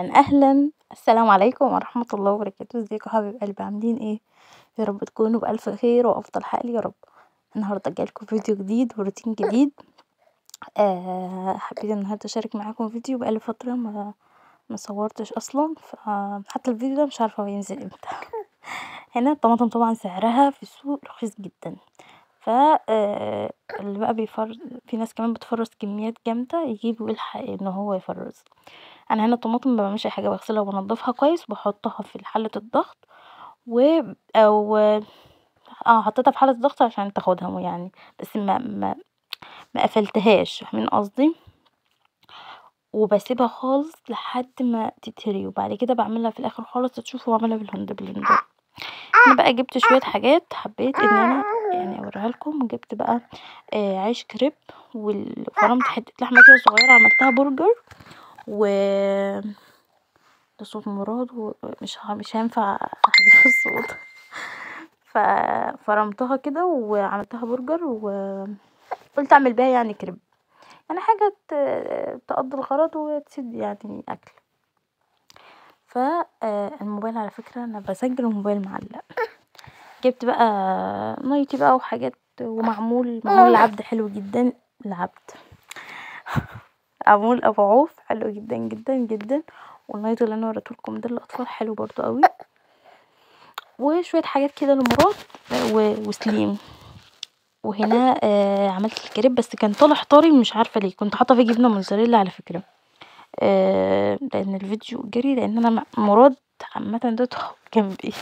أهلا، السلام عليكم ورحمة الله وبركاته. ازيكم يا حبايب قلبي، عاملين ايه؟ يا رب تكونوا بألف خير وأفضل حال يا رب. النهارده جايلكم فيديو جديد وروتين جديد. حبيت النهارده أشارك معاكم فيديو بقالي فترة ما صورتش أصلا، حتى الفيديو ده مش عارفة هو هينزل امتى. هنا الطماطم طبعا سعرها في السوق رخيص جدا، اللي بقى في ناس كمان بتفرز كميات جامدة يجيب ويلحق ان هو يفرز. انا هنا الطماطم ما بعملش حاجه، بغسلها وبنضفها كويس وبحطها في حله الضغط او حطيتها في حله الضغط عشان تاخدها يعني، بس ما قفلتهاش، فاهمين قصدي؟ وبسيبها خالص لحد ما تتهري، وبعد كده بعملها في الاخر خالص تشوفوا بعملها بالهاند بلندر. انا بقى جبت شويه حاجات حبيت ان انا يعني اوريها لكم. جبت بقى عيش كريب وفرمت حته لحمه كده صغيره، عملتها برجر. و ده صوت مراد ومش هينفع احذف الصوت. ففرمتها كده وعملتها برجر، وقلت اعمل بيها يعني كريب، يعني حاجه تقضي الغرض وتسد يعني اكل. فالموبايل على فكره انا بسجل الموبايل معلق. جبت بقى نايتي بقى وحاجات، ومعمول العبد حلو جدا. العبد معمول ابو عوف حلو جدا جدا جدا، والنايت اللي انا وريتهولكم ده للاطفال حلو برضو قوي. وشويه حاجات كده لمراد وسليم. وهنا عملت الكريب، بس كان طالع طري مش عارفه ليه، كنت حاطه فيه جبنه موتزاريلا على فكره. لان الفيديو جري، لان انا مراد عامه اديته جنبي.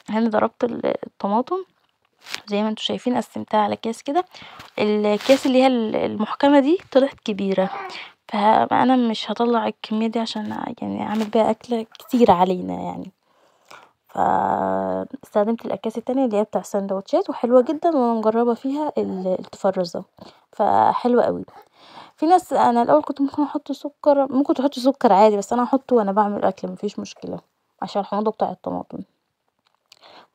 هنا ضربت الطماطم زي ما انتوا شايفين، قسمتها على كاس كده. الكاس اللي هي المحكمه دي طلعت كبيره، فانا مش هطلع الكميه دي عشان يعني اعمل بيها اكله كتير علينا يعني. فاستخدمت الاكياس التانية اللي هي بتاع السندوتشات، وحلوه جدا وانا مجربه فيها التفرزه، فحلوه قوي. في ناس، انا الاول كنت ممكن احط سكر، ممكن تحطي سكر عادي، بس انا احطه وانا بعمل الاكل مفيش مشكله عشان الحموضه بتاع الطماطم.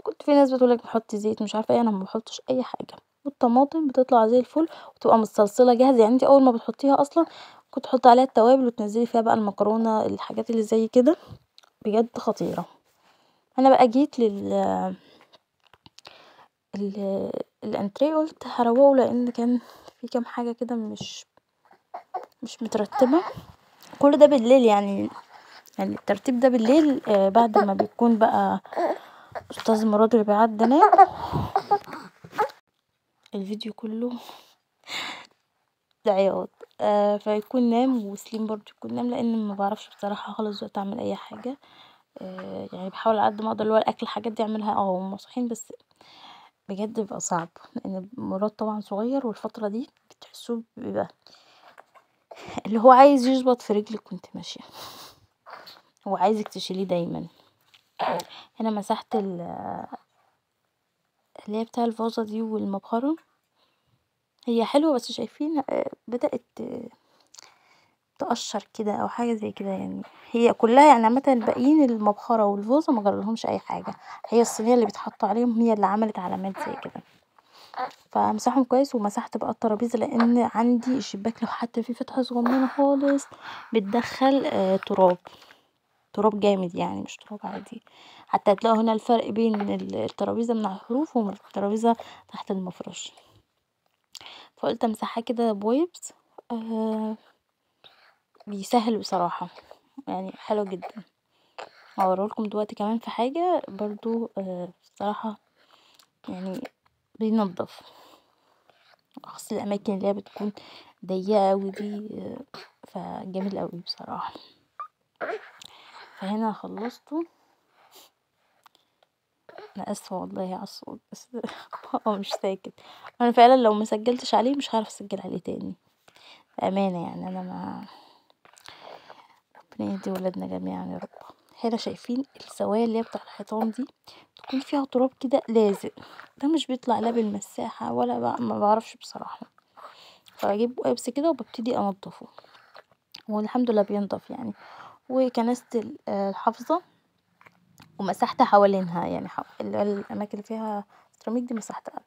كنت في ناس بتقولك بحط زيت مش عارفه ايه، انا ما بحطش اي حاجه، والطماطم بتطلع زي الفل وتبقى متصلصله جاهزه. يعني انت اول ما بتحطيها اصلا كنت تحطي عليها التوابل وتنزلي فيها بقى المكرونه، الحاجات اللي زي كده بجد خطيره. انا بقى جيت الانتريه، قلت هروقه لان كان في كام حاجه كده مش مترتبه. كل ده بالليل يعني الترتيب ده بالليل، بعد ما بيكون بقى استاذ مراد اللي بيعد نام. الفيديو كله ده عياط. فيكون نام وسليم برضو يكون نام، لان ما بعرفش بصراحه خالص دلوقتي اعمل اي حاجه. يعني بحاول على قد ما اقدر اللي هو الاكل الحاجات دي اعملها وهم صاحيين، بس بجد بيبقى صعب لان مراد طبعا صغير، والفتره دي بتحسوه بيبقى اللي هو عايز يشبط في رجلك وانت ماشيه، هو عايزك تشيليه دايما. هنا مسحت اللي هي بتاع الفازة دي والمبخرة، هي حلوة بس شايفين بدأت تقشر كده او حاجة زي كده يعني. هي كلها يعني عامة الباقيين المبخرة والفازة ما جرالهمش اي حاجة، هي الصينية اللي بيتحط عليهم هي اللي عملت علامات زي كده. فمسحهم كويس، ومسحت بقى الترابيزة لان عندي الشباك لو حتى فيه فتحة صغننة خالص بتدخل تراب جامد يعني، مش تراب عادي. حتى هتلاقوا هنا الفرق بين الترابيزة من على الحروف والترابيزة تحت المفرش. فقلت امسحها كده بويبس، بيسهل بصراحة يعني، حلو جدا. هوريلكم دلوقتي كمان في حاجة برضو بصراحة يعني بينضف، خاصة الأماكن اللي هي بتكون ضيقة اوي دي، فجميل اوي بصراحة. فهنا خلصته. انا اسفه والله على الصوت، بس هو مش ساكت. انا فعلا لو ما سجلتش عليه مش هعرف اسجل عليه تاني بامانه يعني. انا ما ربنا يهدي ولادنا جميعا يا رب. هنا شايفين السوايا اللي هي بتاع الحيطان دي تكون فيها تراب كده لازق، ده مش بيطلع لا بالمساحه ولا ما بعرفش بصراحه. فاجيب ويبس كده وببتدي انضفه، والحمد لله بينضف يعني. وكنست الحافظه ومسحت حوالينها يعني الاماكن اللي فيها سيراميك دي مسحتها.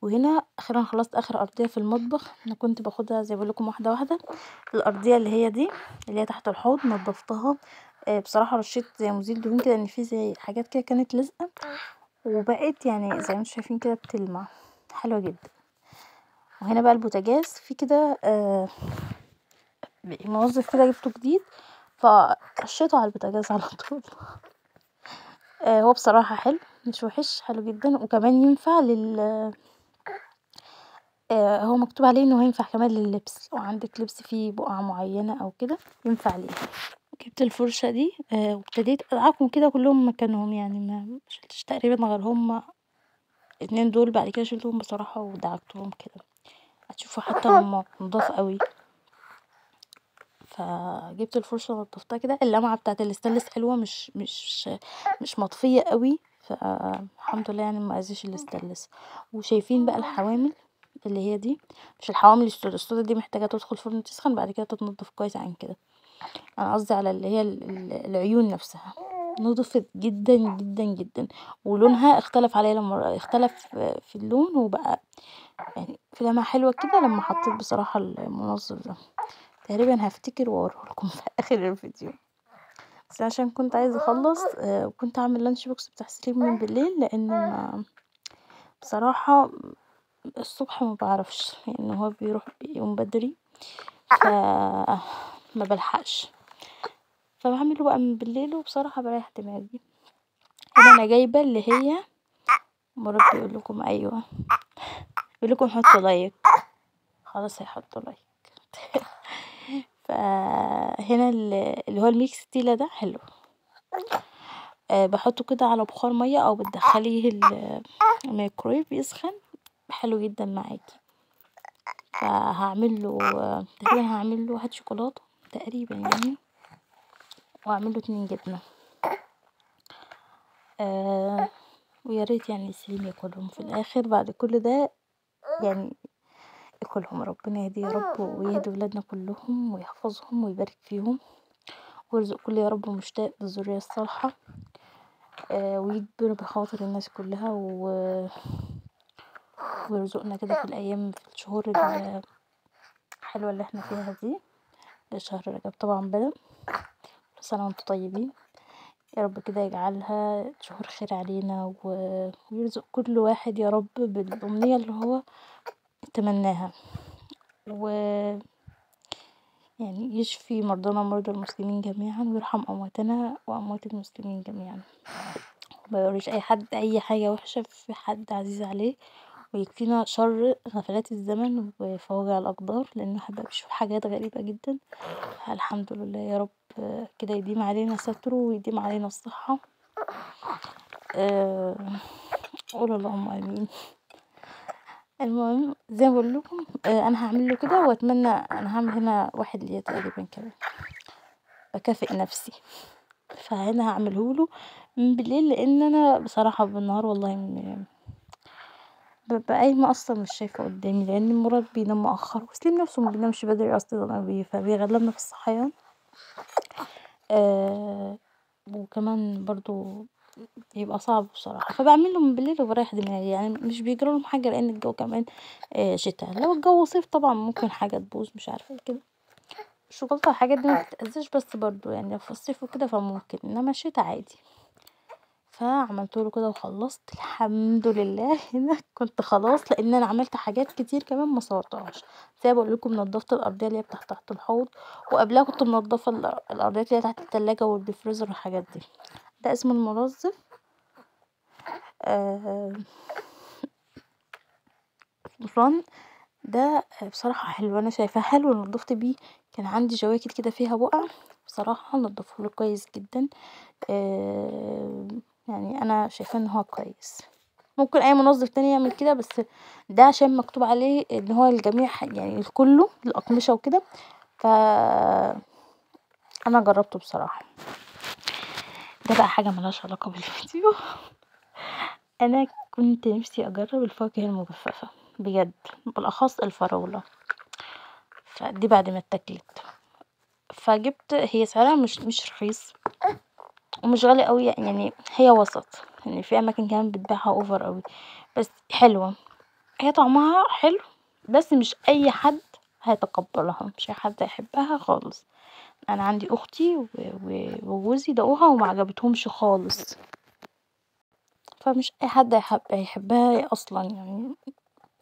وهنا اخيرا خلصت اخر ارضيه في المطبخ. انا كنت باخدها زي بقول لكم واحده واحده. الارضيه اللي هي دي اللي هي تحت الحوض نضفتها بصراحة رشيت زي مزيل دهون كده ان في زي حاجات كده كانت لازقة وبقت يعني زي ما انتم شايفين كده بتلمع حلوة جدا. وهنا بقى البوتاجاز في كده منظف كده جبته جديد فرشيته على البوتاجاز على طول. هو بصراحة حلو مش وحش، حلو جدا. وكمان ينفع هو مكتوب عليه انه هينفع كمان لللبس، لو عندك لبس فيه بقع معينة او كده ينفع ليه. جبت الفرشة دي وابتديت ادعكهم كده كلهم مكانهم، يعني ما شلتش تقريبا غير هما اتنين دول، بعد كده شلتهم بصراحة ودعكتهم كده هتشوفوا حتى هما نضاف قوي. فجبت الفرشة ونضفتها كده، اللمعة بتاعت الاستانلس حلوة مش مطفية قوي، فالحمد لله يعني ما اذيش الاستانلس. وشايفين بقى الحوامل اللي هي دي، مش الحوامل السودا دي محتاجة تدخل فرن تسخن بعد كده تتنضف كويس عن كده، انا قصدي على اللي هي العيون نفسها نضفت جدا جدا جدا، ولونها اختلف عليا لما اختلف في اللون وبقى يعني في لمعة حلوة كده لما حطيت بصراحة المنظف ده. تقريبا هفتكر واوريه لكم في اخر الفيديو، بس عشان كنت عايزة اخلص وكنت اعمل لانش بوكس بتاع سليم من بالليل، لان ما بصراحة الصبح ما بعرفش لان هو بيروح بيقوم بدري ف ما بلحقش، فبعمله بقى من بالليل وبصراحة بريح دماغي. هنا انا جايبة اللي هي مرات بيقول لكم ايوه بيقول لكم حطوا لايك، خلاص هيحطوا لايك. فهنا اللي هو الميكس تيلا ده حلو، بحطه كده على بخار ميه او بتدخليه الميكرويف يسخن حلو جدا معاكي. فهعمل له تقريبا هعمل له واحد شوكولاته تقريبا يعني، واعمل له 2 جبنه ويا ريت يعني سليم ياكلهم في الاخر بعد كل ده، يعني ياكلهم. ربنا يهديه يا رب ويهدي ولادنا كلهم ويحفظهم ويبارك فيهم ويرزق كل يا رب مشتاق بالذريه الصالحه، ويجبر بخاطر الناس كلها ويرزقنا كده في الايام في الشهور الحلوه اللي احنا فيها دي، ده شهر رجب طبعا بدا. كل سنه وانتم طيبين يا رب كده يجعلها شهور خير علينا ويرزق كل واحد يا رب بالامنيه اللي هو يتمناها، و يعني يشفي مرضانا ومرضى المسلمين جميعا ويرحم امواتنا واموات المسلمين جميعا، ما يوريش اي حد اي حاجه وحشه في حد عزيز عليه، ويكفينا شر غفلات الزمن وفواجع الأقدار، لأنه حابة بشوف حاجات غريبة جدا. الحمد لله يا رب كده يديم علينا ستره ويديم علينا الصحة. قول اللهم آمين. المهم زي ما بقول لكم انا هعمل له كده، واتمنى انا هعمل هنا واحد ليا تقريبا كده بكافئ نفسي، فهنا هعمله له من بالليل لان انا بصراحه بالنهار والله ببقى قايمة أصلا مش شايفة قدامي، لأن مراد بينام مؤخر وسليم نفسه ما بينامش بدري أصلا فبيغلبنا في الصحيان. وكمان برضو بيبقى صعب بصراحة، فبعمله من بالليل وبريح دماغي، يعني مش بيجرالهم حاجة لأن الجو كمان شتا. لو الجو صيف طبعا ممكن حاجة تبوظ مش عارفة كده، الشوكولاتة والحاجات دي ما بتتأذيش، بس برضو يعني لو في الصيف وكده فممكن، انما شتا عادي. فعملته له كده وخلصت الحمد لله. هنا كنت خلاص لان انا عملت حاجات كتير كمان ما صورتهاش، زي بقول لكم نضفت الارضيه اللي هي تحت الحوض، وقبلها كنت منضفه الارضيات اللي هي تحت التلاجة والديفريزر والحاجات دي. ده اسمه المنظف فران ده بصراحه حلو، انا شايفاه حلو نضفت بيه. كان عندي جواكت كده فيها بقع بصراحه نضفه له كويس جدا. يعني انا شايفاه ان هو كويس، ممكن اي منظف تاني يعمل كده، بس ده عشان مكتوب عليه ان هو الجميع يعني الكله الاقمشه وكده، ف انا جربته بصراحه. ده بقى حاجه ملهاش علاقه بالفيديو. انا كنت نفسي اجرب الفواكه المجففه بجد، بالاخص الفراوله، فدي بعد ما اتاكلت فجبت، هي سعرها مش رخيص ومش غالي قوي، يعني هي وسط، يعني في اماكن كمان بتبيعها اوفر قوي، بس حلوه، هي طعمها حلو، بس مش اي حد هيتقبلها، مش اي حد هيحبها خالص. انا عندي اختي وجوزي دقوها وما عجبتهمش خالص، فمش اي حد هيحبها اصلا يعني.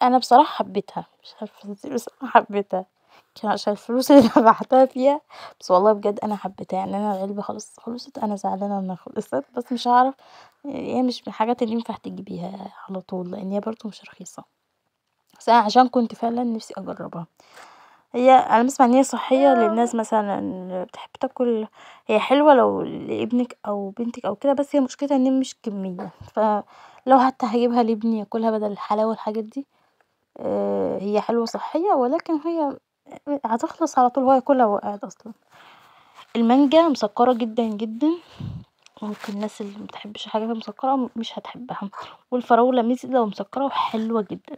انا بصراحه حبيتها، مش عارفه ازاي بس انا حبيتها، كان عشان الفلوس اللي دفعتها فيها، بس والله بجد انا حبيتها. يعني انا العلبه خلاص خلصت، انا زعلانه انها خلصت، بس مش هعرف، هي مش من الحاجات اللي ينفع تجيبيها على طول لان هي برضو مش رخيصه، بس انا عشان كنت فعلا نفسي اجربها. هي انا بسمع ان هي صحيه للناس مثلا اللي بتحب تاكل، هي حلوه لو لابنك او بنتك او كده، بس هي مشكلتها ان مش كميه، فلو حتى هجيبها لابني ياكلها بدل الحلاوه والحاجات دي، هي حلوة صحية، ولكن هي هتخلص على طول، هو ياكلها وهو قاعد أصلا. المانجا مسكرة جدا جدا، ممكن الناس اللي مبتحبش الحاجات المسكرة مش هتحبها، والفراولة ميزة ومسكرة وحلوة جدا.